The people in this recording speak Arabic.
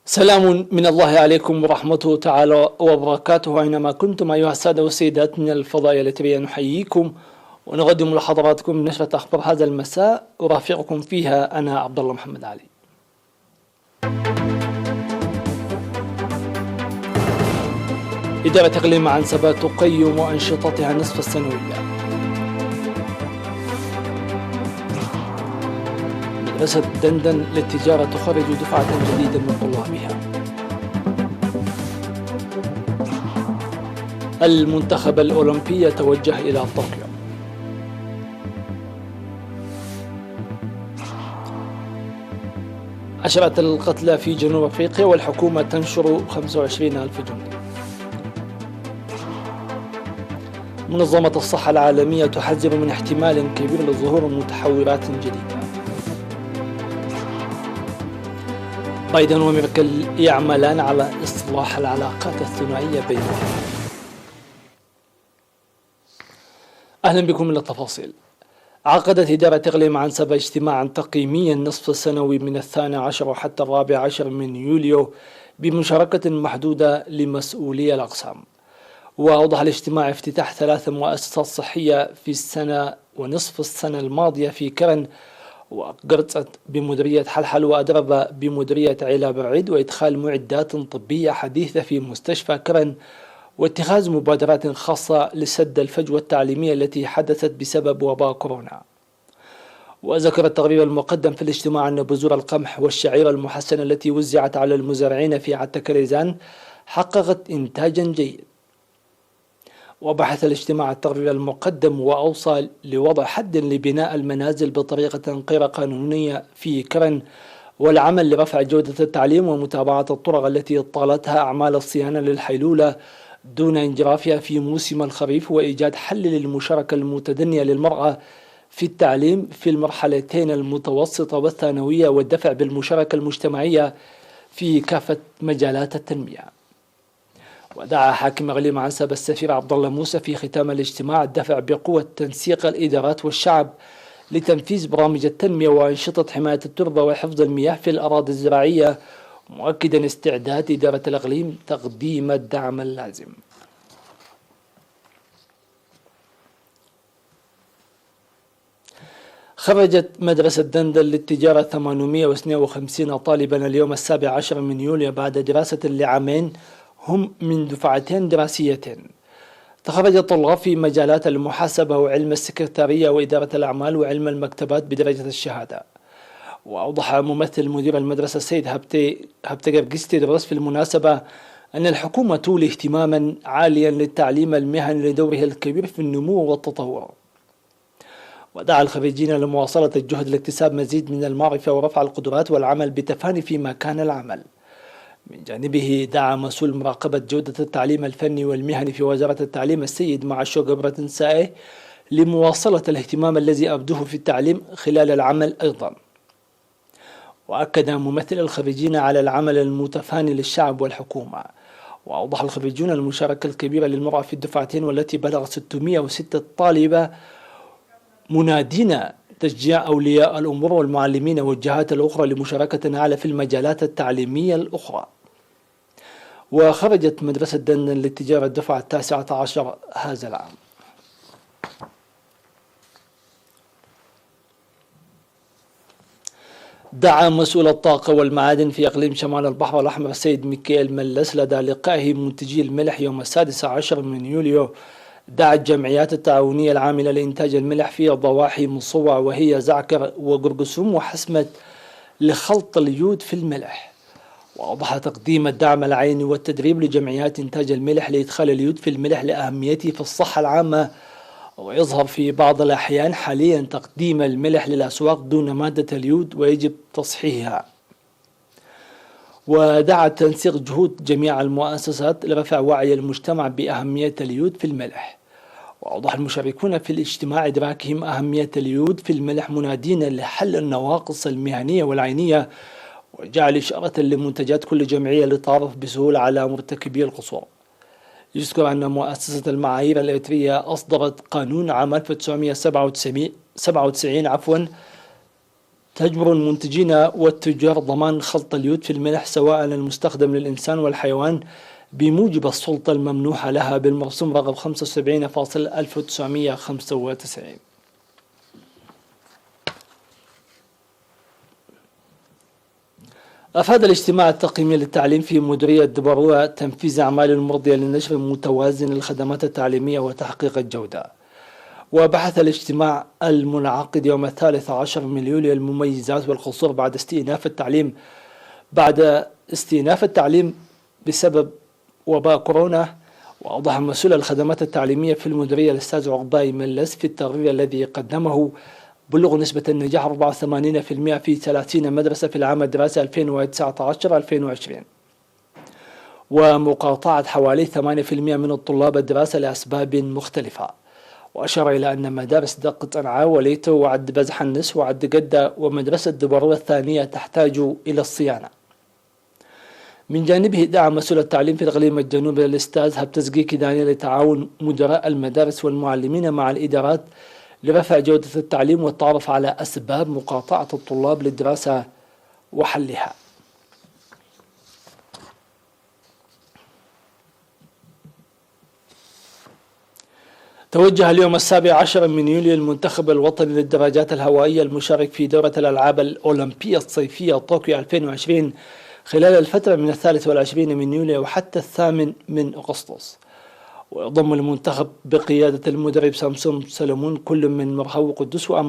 سلام من الله عليكم ورحمته تعالى وبركاته، أينما كنتم أيها السادة والسيدات من الفضاء التي نحييكم ونقدم لحضراتكم نشرة أخبار هذا المساء، أرافقكم فيها أنا عبد الله محمد علي. إدارة إقليم عنسبة تقيم أنشطتها النصف السنوية. مدرسة دندن للتجارة تخرج دفعة جديدة من طلابها. المنتخب الأولمبي يتوجه إلى طوكيو. عشرة القتلى في جنوب أفريقيا والحكومة تنشر 25,000 جندي. منظمة الصحة العالمية تحذر من احتمال كبير لظهور متحورات جديدة. بايدن وميركل يعملان على إصلاح العلاقات الثنائية بينهما. أهلا بكم إلى التفاصيل. عقدت إدارة إقليم عنسبة اجتماعا تقييميا نصف السنوي من 12 وحتى 14 من يوليو بمشاركة محدودة لمسؤولي الأقسام. وأوضح الاجتماع افتتاح 3 مؤسسات صحية في السنة ونصف السنة الماضية في كرن وقرصت بمديرية حلحل وأدربة بمديرية عيلة بعيد، وإدخال معدات طبية حديثة في مستشفى كرن، واتخاذ مبادرات خاصة لسد الفجوة التعليمية التي حدثت بسبب وباء كورونا. وذكر التقرير المقدم في الاجتماع أن بذور القمح والشعير المحسنة التي وزعت على المزارعين في عتكريزان حققت إنتاجا جيد. وبحث الاجتماع التقرير المقدم وأوصى لوضع حد لبناء المنازل بطريقة غير قانونية في كرن، والعمل لرفع جودة التعليم ومتابعة الطرق التي طالتها أعمال الصيانة للحيلولة دون انجرافها في موسم الخريف، وإيجاد حل للمشاركة المتدنية للمرأة في التعليم في المرحلتين المتوسطة والثانوية، والدفع بالمشاركة المجتمعية في كافة مجالات التنمية. ودعا حاكم إقليم عنسبة السفير عبد الله موسى في ختام الاجتماع الدفع بقوة تنسيق الإدارات والشعب لتنفيذ برامج التنمية وأنشطة حماية التربة وحفظ المياه في الأراضي الزراعية، مؤكدا استعداد إدارة الإقليم تقديم الدعم اللازم. خرجت مدرسة دندن للتجارة 852 طالبا اليوم 17 من يوليو بعد دراسة لعامين هم من دفعتين دراسيتين. تخرج الطلاب في مجالات المحاسبة وعلم السكرتارية وإدارة الأعمال وعلم المكتبات بدرجة الشهادة. وأوضح ممثل مدير المدرسة السيد هبتجر جستي درس في المناسبة أن الحكومة تولي اهتماما عاليا للتعليم المهني لدوره الكبير في النمو والتطور. ودعا الخريجين لمواصلة الجهد لاكتساب مزيد من المعرفة ورفع القدرات والعمل بتفاني في مكان العمل. من جانبه دعا مسؤول مراقبة جودة التعليم الفني والمهني في وزارة التعليم السيد معشو قبرة سائه لمواصلة الاهتمام الذي أبدوه في التعليم خلال العمل أيضا. وأكد ممثل الخريجين على العمل المتفاني للشعب والحكومة. وأوضح الخريجون المشاركة الكبيرة للمرأة في الدفعتين والتي بلغت 606 طالبة، منادين تشجيع أولياء الأمور والمعلمين والجهات الأخرى لمشاركة أعلى في المجالات التعليمية الأخرى. وخرجت مدرسة دندن للتجارة الدفعة 19 هذا العام. دعا مسؤول الطاقة والمعادن في إقليم شمال البحر الأحمر السيد ميكائيل ملس لدى لقائه منتجي الملح يوم 16 من يوليو. دعت الجمعيات التعاونية العاملة لإنتاج الملح في ضواحي مصوع وهي زعكر وقرقسوم وحسمة لخلط اليود في الملح. وأوضح تقديم الدعم العيني والتدريب لجمعيات إنتاج الملح لإدخال اليود في الملح لأهميته في الصحة العامة. ويظهر في بعض الأحيان حاليا تقديم الملح للأسواق دون مادة اليود ويجب تصحيحها. ودعا تنسيق جهود جميع المؤسسات لرفع وعي المجتمع بأهمية اليود في الملح. وأوضح المشاركون في الاجتماع إدراكهم أهمية اليود في الملح، منادين لحل النواقص المهنية والعينية، وجعل إشارة لمنتجات كل جمعية للتعرف بسهولة على مرتكبي القصور. يذكر أن مؤسسة المعايير الإريترية أصدرت قانون عام 1997 تجبر المنتجين والتجار ضمان خلط اليود في الملح سواء المستخدم للإنسان والحيوان بموجب السلطة الممنوحة لها بالمرسوم رقم 75/1995. أفاد الاجتماع التقييمي للتعليم في مديرية دبروة تنفيذ أعمال مرضية لنشر متوازن الخدمات التعليمية وتحقيق الجودة. وبحث الاجتماع المنعقد يوم 13 من يوليو المميزات والقصور بعد استئناف التعليم بسبب وباء كورونا. وأوضح مسؤول الخدمات التعليمية في المديرية الأستاذ عقباي ملس في التقرير الذي قدمه بلغ نسبة النجاح 84% في 30 مدرسة في العام الدراسي 2019-2020، ومقاطعة حوالي 8% من الطلاب الدراسة لأسباب مختلفة. وأشار إلى أن مدارس دقة أنعا وليتو وعد بزح النس وعد جدة ومدرسة دبروة الثانية تحتاج إلى الصيانة. من جانبه دعا مسؤول التعليم في الإقليم الجنوبي الأستاذ هبتزقي كداني لتعاون مدراء المدارس والمعلمين مع الإدارات لرفع جودة التعليم والتعرف على أسباب مقاطعة الطلاب للدراسة وحلها. توجه اليوم 17 من يوليو المنتخب الوطني للدراجات الهوائية المشارك في دورة الألعاب الأولمبية الصيفية طوكيو 2020 خلال الفترة من 23 من يوليو وحتى 8 من أغسطس. ويضم المنتخب بقيادة المدرب سامسون سلمون كل من مرهو قدس